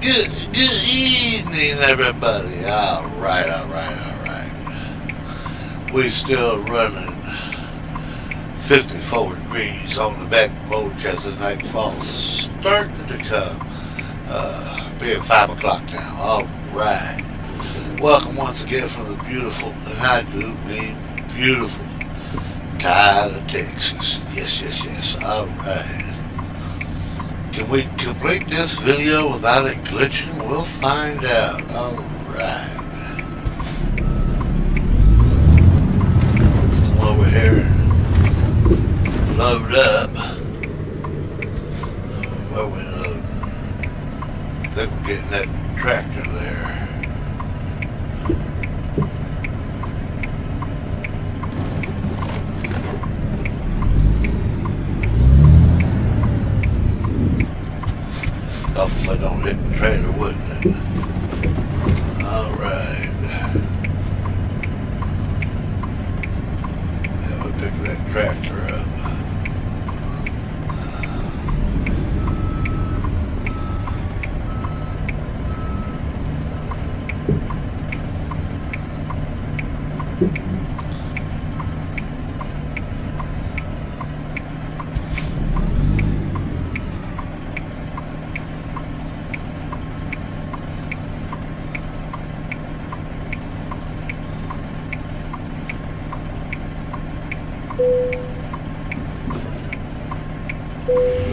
Good evening, everybody. All right. We still running 54 degrees on the back porch as the night falls, starting to come. Being 5 o'clock now. All right. Welcome once again from the beautiful, and I do mean beautiful, Tyler, Texas. Yes. All right. Can we complete this video without it glitching? We'll find out. All right. Come over here. Load up. Where we load? Then we're getting that tractor there. Hope if I don't hit the trailer, wouldn't it? Alright. Yeah, we pick that tractor up.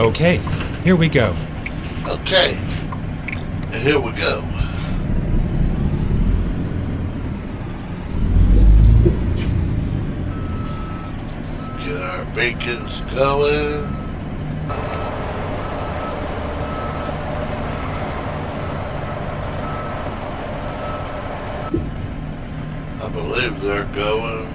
Okay, here we go. Okay, and here we go. Get our beacons going. I believe they're going.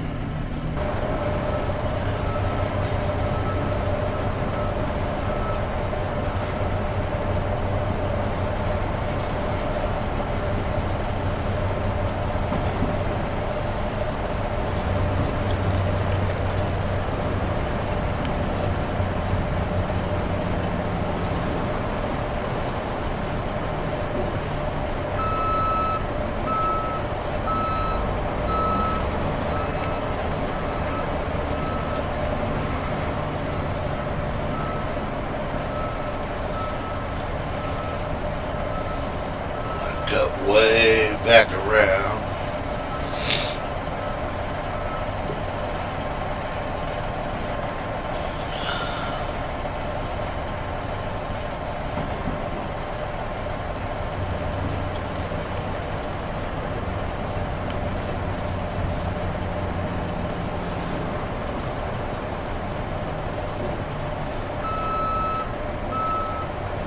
Cut way back around.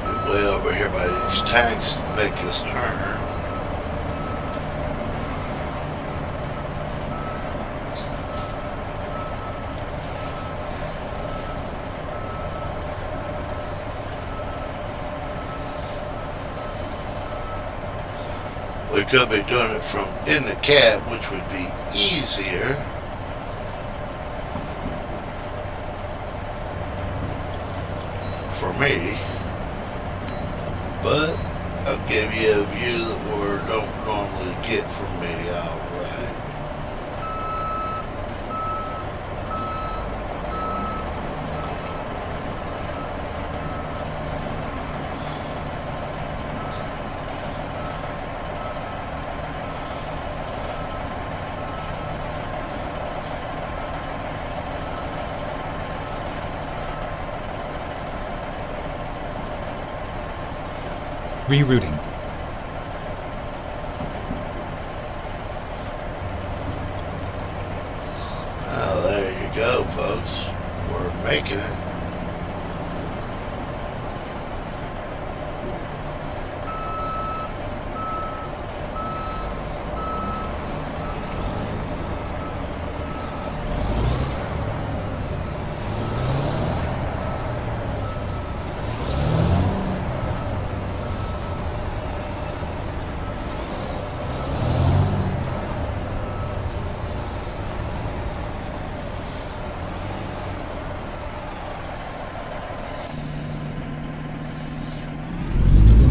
Get way over here by these tanks to make this turn. We could be doing it from in the cab, which would be easier. For me. But I'll give you a view that we don't normally get from me. Alright. Rerouting. Well, there you go, folks. We're making it.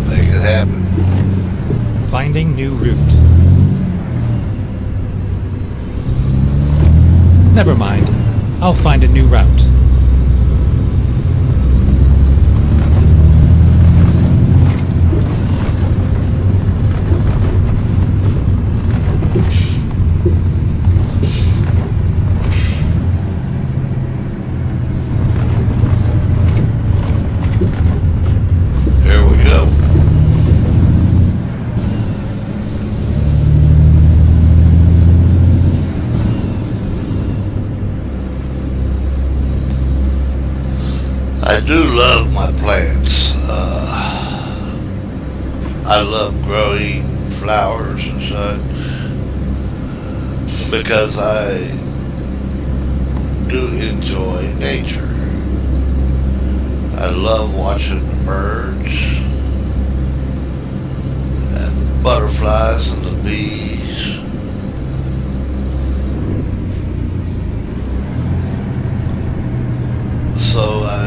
Make it happen. Finding new route. Never mind. I'll find a new route. Here we go. I do love my plants. I love growing flowers and such because I do enjoy nature. I love watching the birds and the butterflies and the bees. So I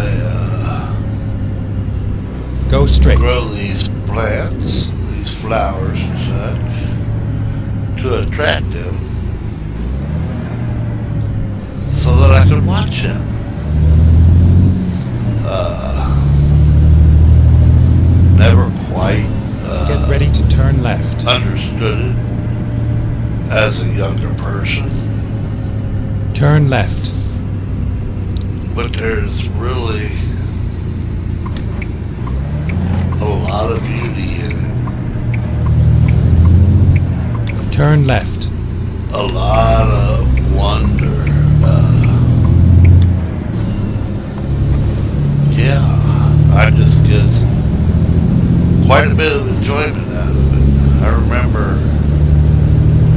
Go straight. grow these plants, these flowers and such, to attract them so that I could watch them. Never quite Get ready to turn left. understood it as a younger person, Turn left. but there's really a lot of beauty in it, Turn left. a lot of wonder. Yeah, I just get quite a bit of enjoyment out of it. I remember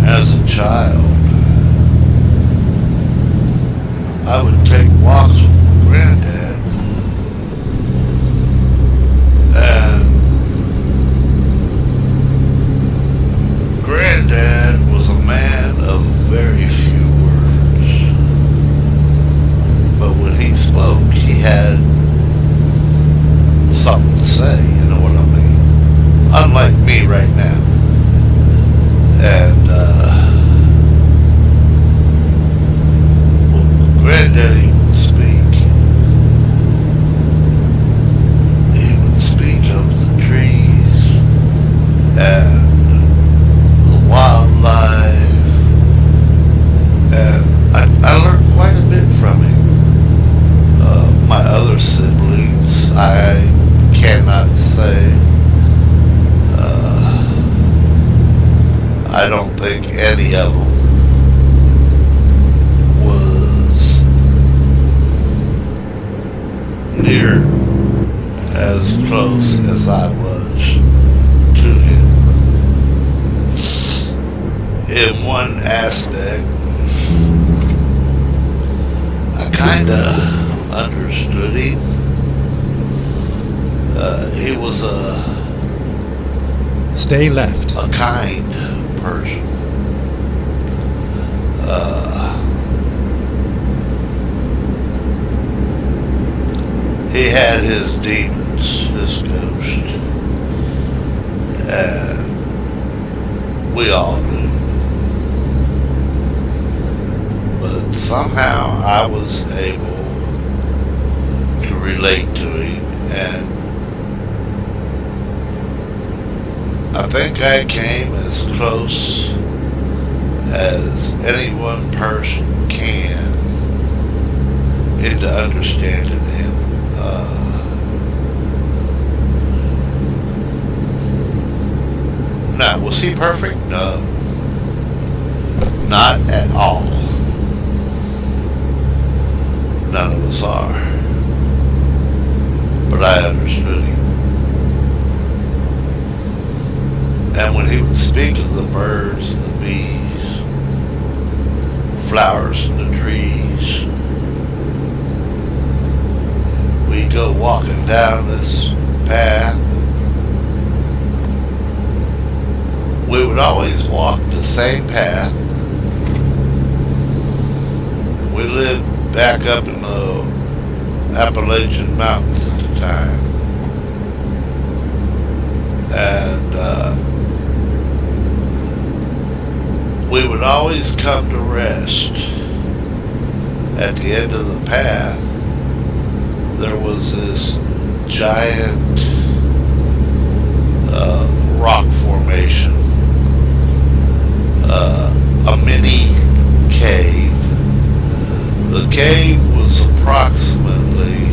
as a child, I would take walks with my granddad, and granddad was a man of very few words, but when he spoke, he had something to say, you know what I mean? Unlike me right now. And, when granddaddy would speak, he would speak of the trees and the wildlife, and I learned quite a bit from him. My other siblings, I cannot say. I don't think any of them was near as close as I was to him. In one aspect, I kinda understood him. He was Stay left. a kind person. He had his demons, his ghost, and we all do. But somehow I was able to relate to him, and I think I came as close as any one person can into understanding him. Now, was he perfect? No. Not at all. None of us are. But I understood him. And when he would speak of the birds and the bees, flowers and the trees, we go walking down this path. We would always walk the same path. We lived back up in the Appalachian Mountains at the time. And would always come to rest at the end of the path. There was this giant rock formation, a mini cave. The cave was approximately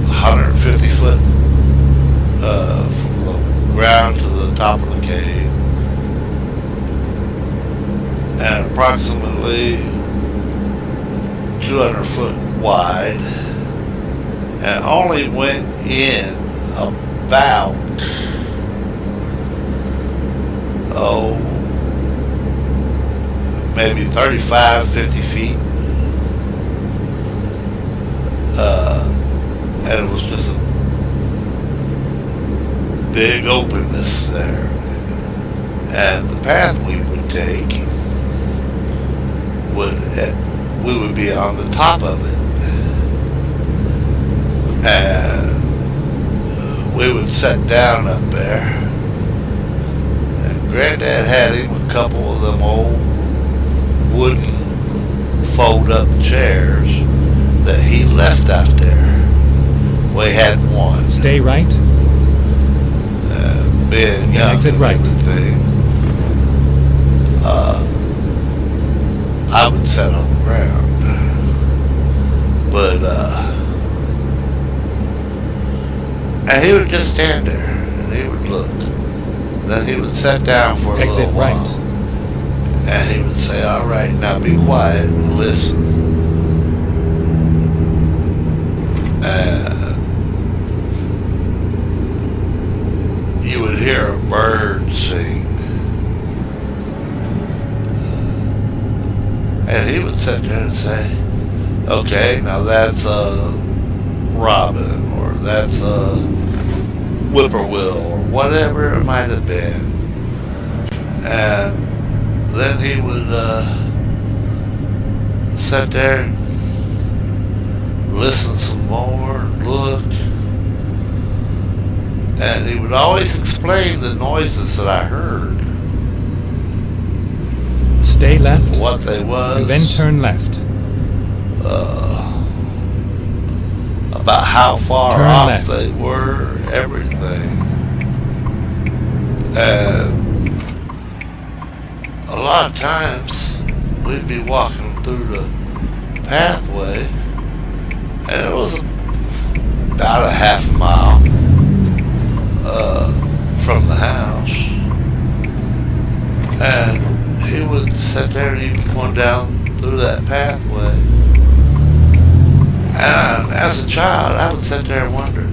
150 foot from the ground to the top of the cave, and approximately 200 foot wide, and only went in about maybe 35-50 feet, and it was just a big openness there, and the path we would take we would be on the top of it, and we would sit down up there, and Granddad had him a couple of them old wooden fold-up chairs that he left out there. We had one. Stay right. Being young Exit and right. everything, I would sit on the ground, but and he would just stand there and he would look. Then he would sit down for a Exit little right. while, and he would say, "All right, now be quiet and listen." And you would hear a bird sing. And he would sit there and say, "Okay, now that's a robin, or that's a whippoorwill, or whatever it might have been." And then he would sit there and listen some more, look. And he would always explain the noises that I heard, Stay left. what they was, And then turn left. about how far Turn off left. they were, everything. And a lot of times we'd be walking through the pathway, and it was about a half mile from the house, and he would sit there and he'd be going down through that pathway, and as a child I would sit there and wonder,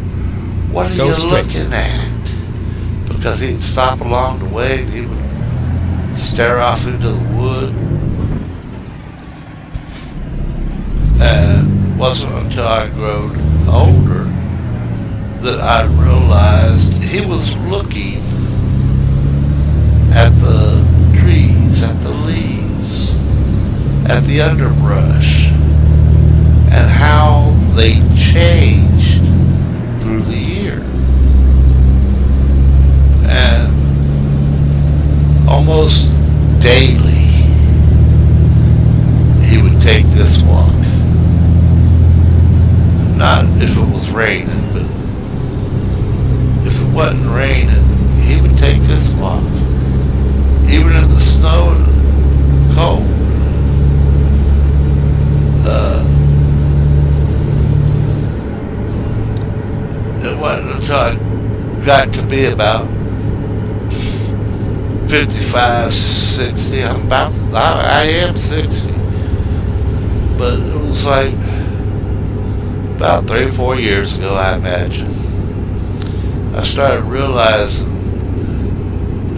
what are Go you straight. looking at? Because he'd stop along the way and he would stare off into the wood. And it wasn't until I grew older that I realized he was looking at the trees, at the leaves, at the underbrush, and how they changed through the year. And almost daily, he would take this walk. Not if it was raining, but if it wasn't raining, he would take this walk. Even in the snow and cold. It wasn't until I got to be about 55, 60. I am 60. But it was like about 3 or 4 years ago, I imagine, I started realizing,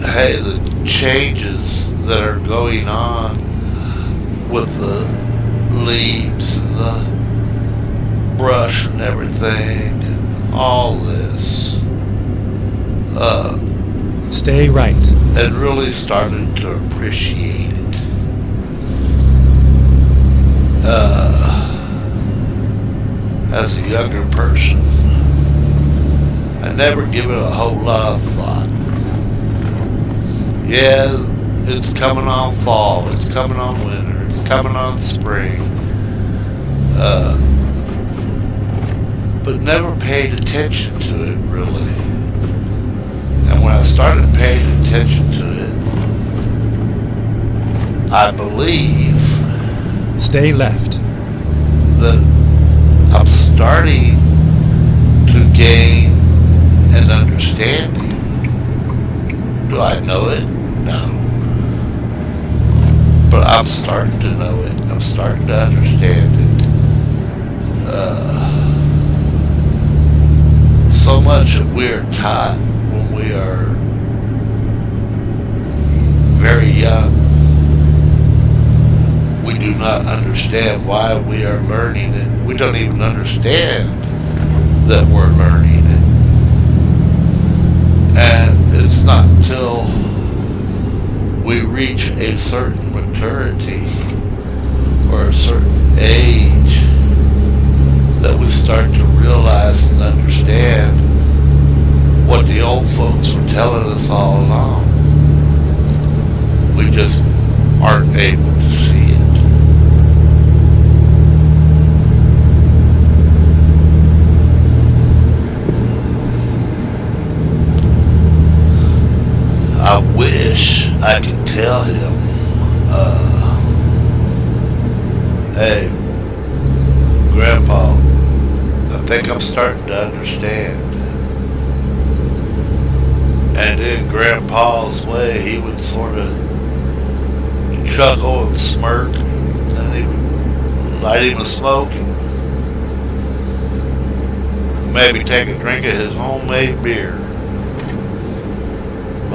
hey, the changes that are going on with the leaves and the brush and everything and all this, Stay right. and really started to appreciate it. As a younger person, I never give it a whole lot of thought. Yeah, it's coming on fall, it's coming on winter, it's coming on spring, uh, but never paid attention to it really. And when I started paying attention to it, I believe Stay left. that I'm starting to gain an understanding. Do I know it? No. But I'm starting to know it. I'm starting to understand it. So much that we're taught when we are very young. We do not understand why we are learning it. We don't even understand that we're learning it. And it's not until we reach a certain maturity or a certain age that we start to realize and understand what the old folks were telling us all along. We just aren't able to see it. I wish I could tell him, hey, Grandpa, I think I'm starting to understand. And in Grandpa's way, he would sort of chuckle and smirk, and then he would light him a smoke and maybe take a drink of his homemade beer.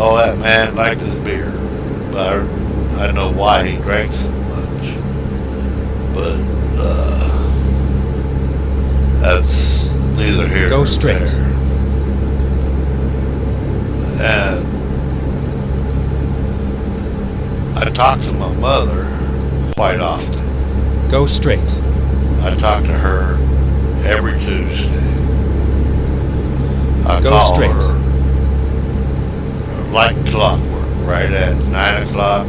Oh, that man liked his beer, but I know why he drank so much. But that's neither here Go nor straight. there. And I talk to my mother quite often. Go straight. I talk to her every Tuesday. I Go call straight. her like clockwork, right at 9 o'clock,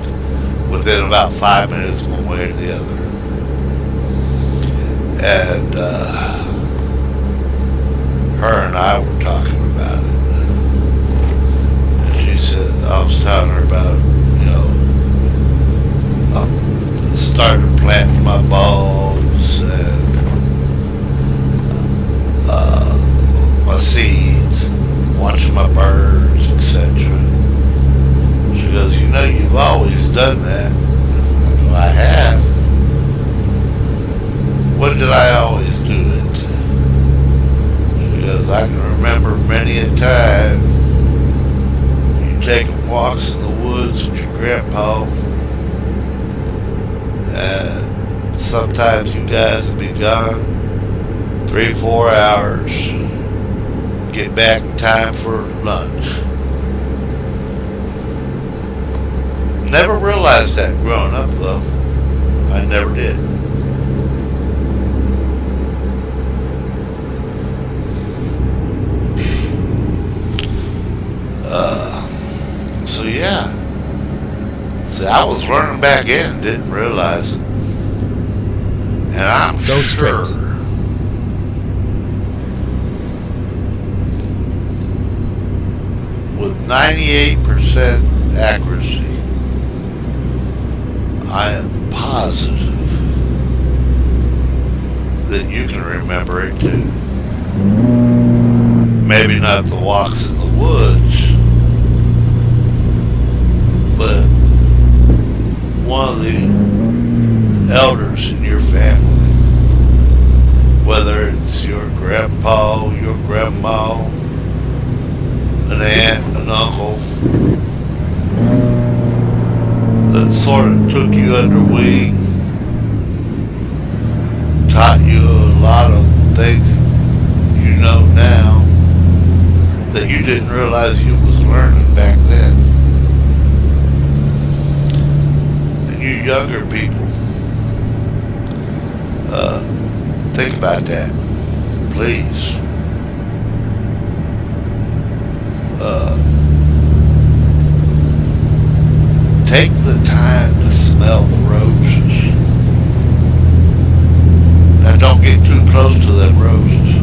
within about 5 minutes one way or the other. And her and I were talking about it. And she said, I was telling her about, I started planting my bulbs and my seeds, watching my birds, etc. She goes, you've always done that. I go, I have. When did I always do it? She goes, I can remember many a time you taking walks in the woods with your grandpa, and sometimes you guys would be gone 3-4 hours, get back in time for lunch. Never realized that growing up, though. I never did. So yeah. See, I was learning back in, didn't realize it. And I'm Go sure straight. with 98% accuracy, I am positive that you can remember it too. Maybe not the walks in the woods, but one of the elders in your family, whether it's your grandpa, your grandma, an aunt, an uncle, that sort of took you under wing, taught you a lot of things you know now that you didn't realize you was learning back then. And you younger people, think about that, please. take the time to smell the roses. Now don't get too close to them roses,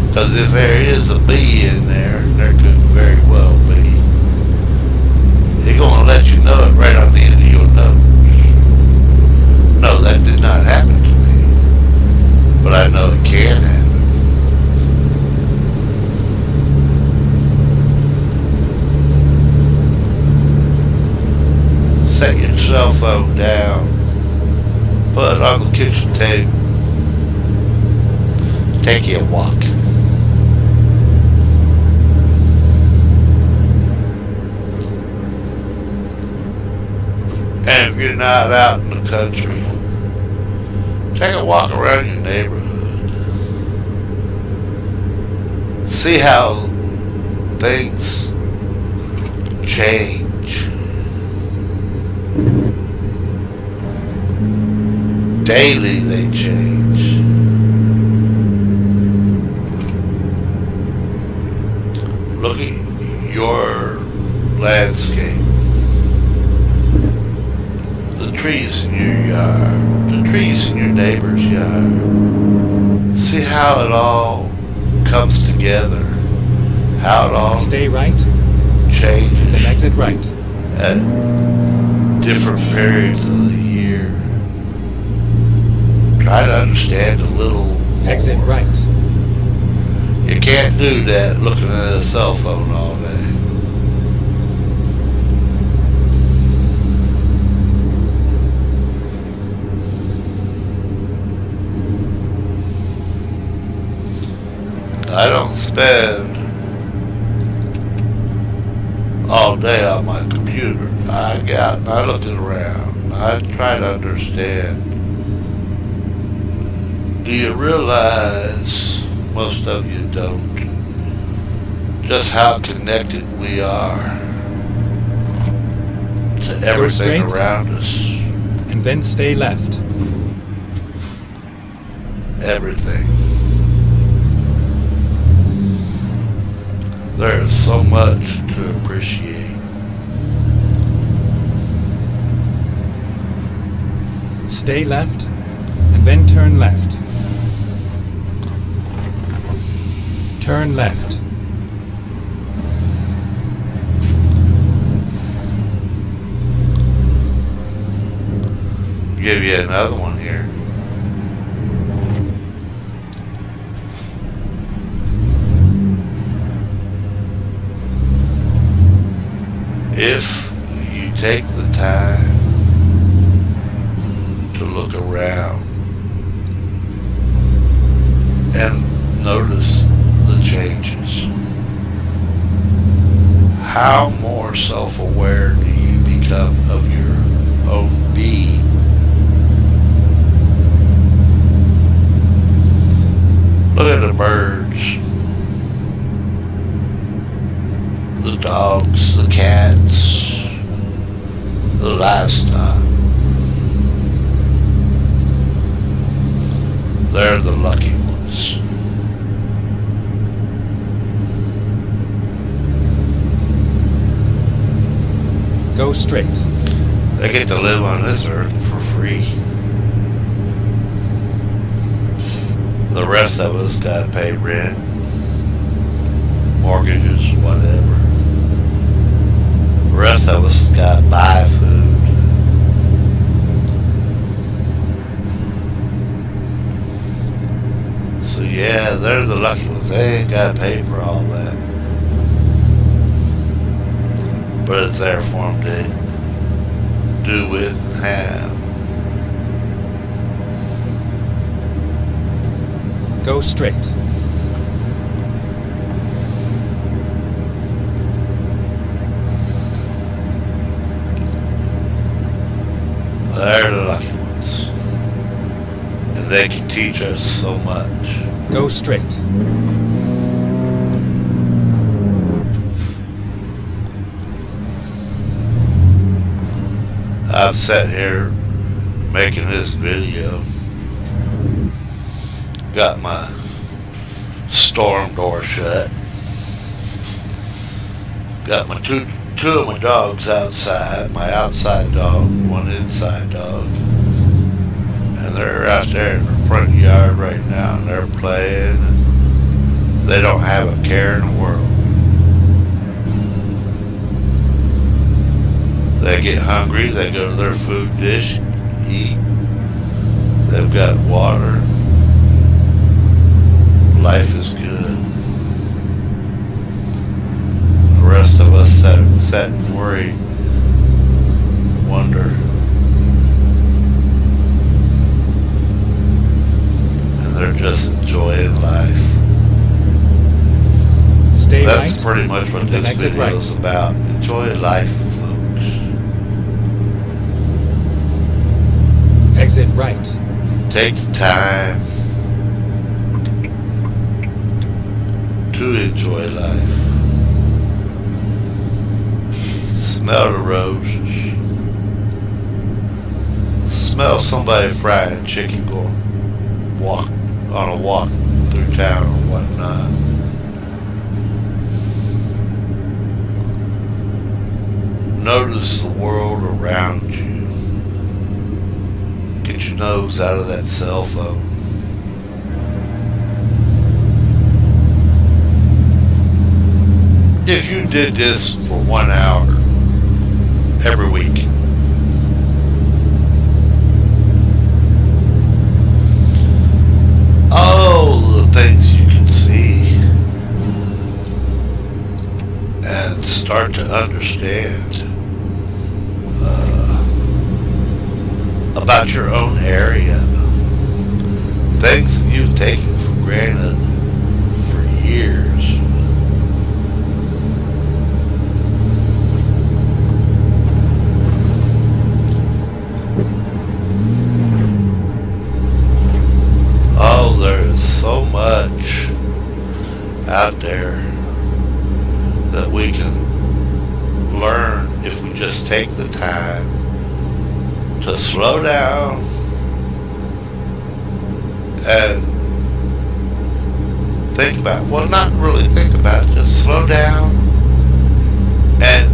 because if there is a bee in there, there could very well be. They're gonna let you know it right on the end of your nose. No, that did not happen to me, but I know it can happen. Set your cell phone down, put it on the kitchen table, take you a walk. And if you're not out in the country, take a walk around your neighborhood. See how things change. Daily they change. Look at your landscape. The trees in your yard. The trees in your neighbor's yard. See how it all comes together. How it all Stay right, changes then exit right. at different periods of the year. Try to understand a little more. Exit right. You can't do that looking at a cell phone all day. I don't spend all day on my computer. I get out and I look around. I try to understand. Do you realize, most of you don't, just how connected we are to everything straight. around us? And then stay left. Everything. There is so much to appreciate. Stay left, and then turn left. Turn left. Give you another one here. If you take the time to look around and notice the changes, how more self-aware do you become of your own being? Look at the birds, the dogs, the cats, the livestock. They're the lucky ones. Go straight. They get to live on this earth for free. The rest of us gotta pay rent, mortgages, whatever. The rest of us gotta buy food. So yeah, they're the lucky ones. They ain't gotta pay for all that. But it's there for them to do with and have. Go straight. They're the lucky ones. And they can teach us so much. Go straight. I've sat here making this video. Got my storm door shut. Got my two of my dogs outside, my outside dog, one inside dog, and they're out there in the front yard right now, and they're playing. And they don't have a care in the world. They get hungry, they go to their food dish, eat. They've got water. Life is good. The rest of us sit and worry, wonder. And they're just enjoying life. Stay That's right. pretty much what and this then exit video right. is about. Enjoy life, folks. Exit right. Take the time to enjoy life. Smell the roses. Smell somebody frying chicken going walk on a walk through town or whatnot. Notice the world around you. Get your nose out of that cell phone. If you did this for 1 hour every week, all the things you can see and start to understand about your own area, things that you've taken for granted for years. Oh, there is so much out there that we can learn if we just take the time to slow down and think about, well, not really think about it, just slow down and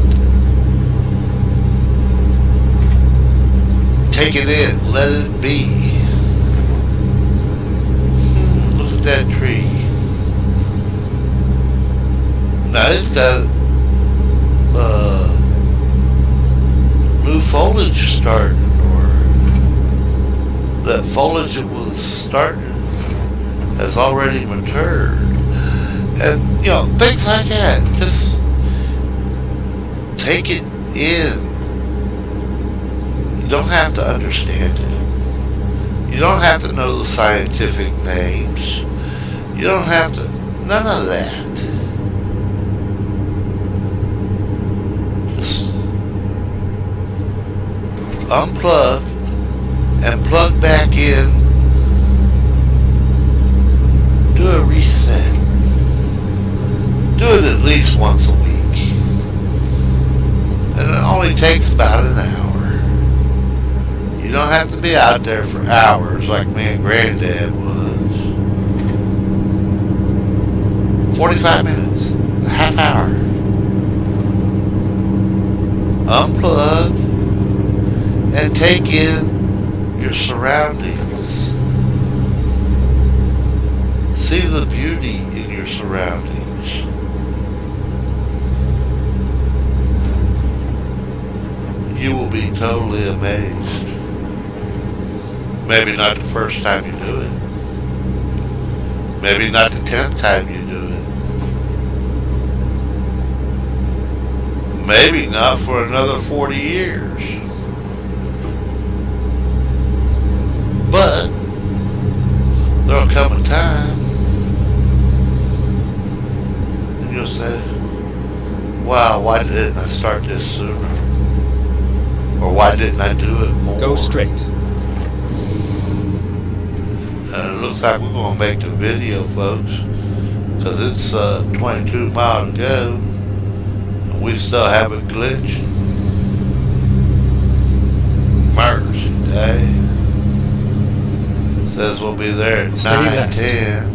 take it in, let it be. Look at that tree. Now it's got new foliage starting, or that foliage that was starting has already matured, and things like that. Just take it in. You don't have to understand it. You don't have to know the scientific names. You don't have to, none of that. Just unplug and plug back in. Do a reset. Do it at least once a week. And it only takes about an hour. You don't have to be out there for hours like me and Granddad was. 45 minutes, a half hour. Unplug and take in your surroundings. See the beauty in your surroundings. You will be totally amazed. Maybe not the first time you do it. Maybe not the 10th time you do it. Maybe not for another 40 years. But there'll come a time and you'll say, wow, why didn't I start this sooner? Or why didn't I do it more? Go straight. And it looks like we're going to make the video, folks, because it's 22 miles to go, and we still have a glitch. Mercy Day. Says we'll be there at 9:10,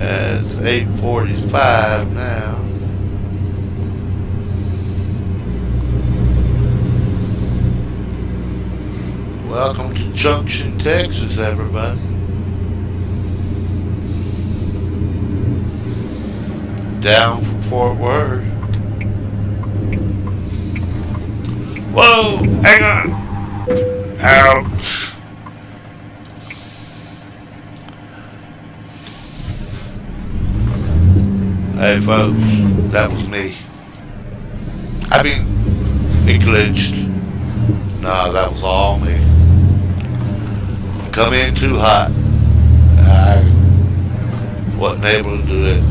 and it's 8:45 now. Welcome to Junction, Texas, everybody. Down from Fort Worth. Whoa, hang on. Ouch. Hey folks, that was me. I mean, it glitched. Nah, that was all me. Come in too hot. I wasn't able to do it.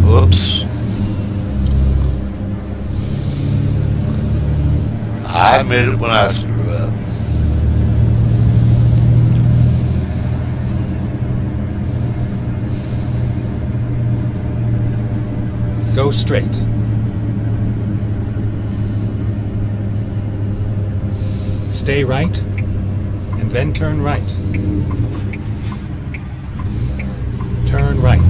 Oops. I admit it when I screw up. Go straight. Stay right, and then turn right. Turn right.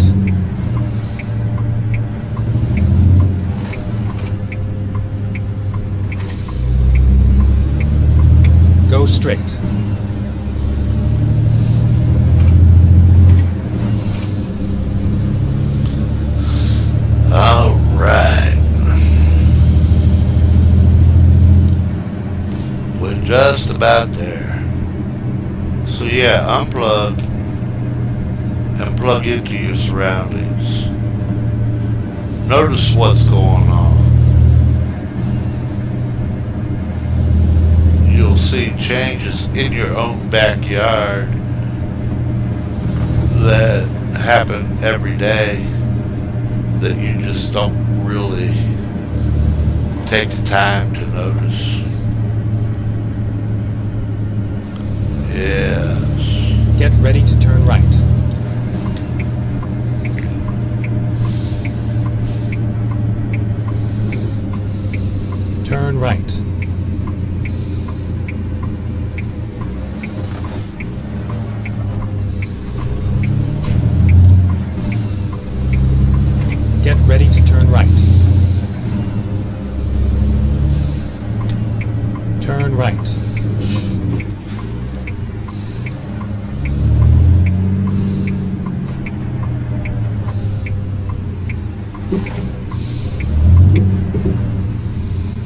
Go straight. All right. We're just about there. So yeah, unplug and plug into your surroundings. Notice what's going on. You'll see changes in your own backyard that happen every day that you just don't really take the time to notice. Yes. Get ready to turn right. Turn right. Get ready to turn right. Turn right.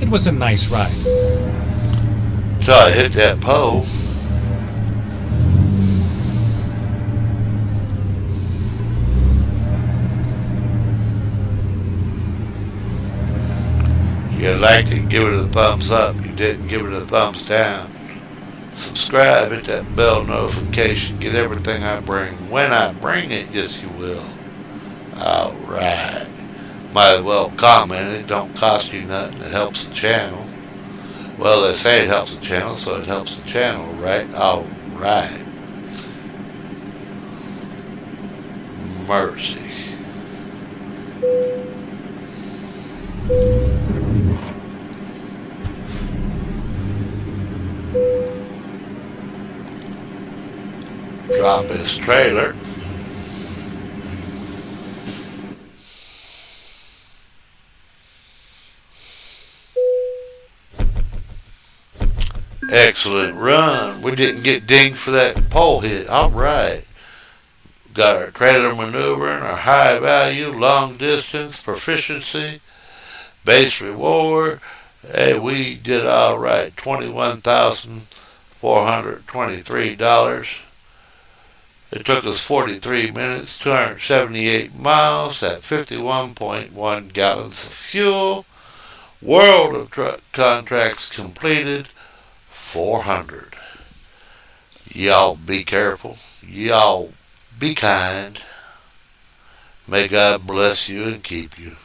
It was a nice ride. Till I hit that pole. You liked it, give it a thumbs up. You didn't, give it a thumbs down. Subscribe, hit that bell notification, get everything I bring. When I bring it, yes you will. Alright. Might as well comment, it don't cost you nothing, it helps the channel. Well, they say it helps the channel, so it helps the channel, right? Alright. Mercy. Drop his trailer. Excellent run. We didn't get dinged for that pole hit. Alright. Got our trailer maneuvering, our high value, long distance, proficiency, base reward. Hey, we did alright. $21,423. It took us 43 minutes, 278 miles at 51.1 gallons of fuel. World of Truck contracts completed, 400. Y'all be careful. Y'all be kind. May God bless you and keep you.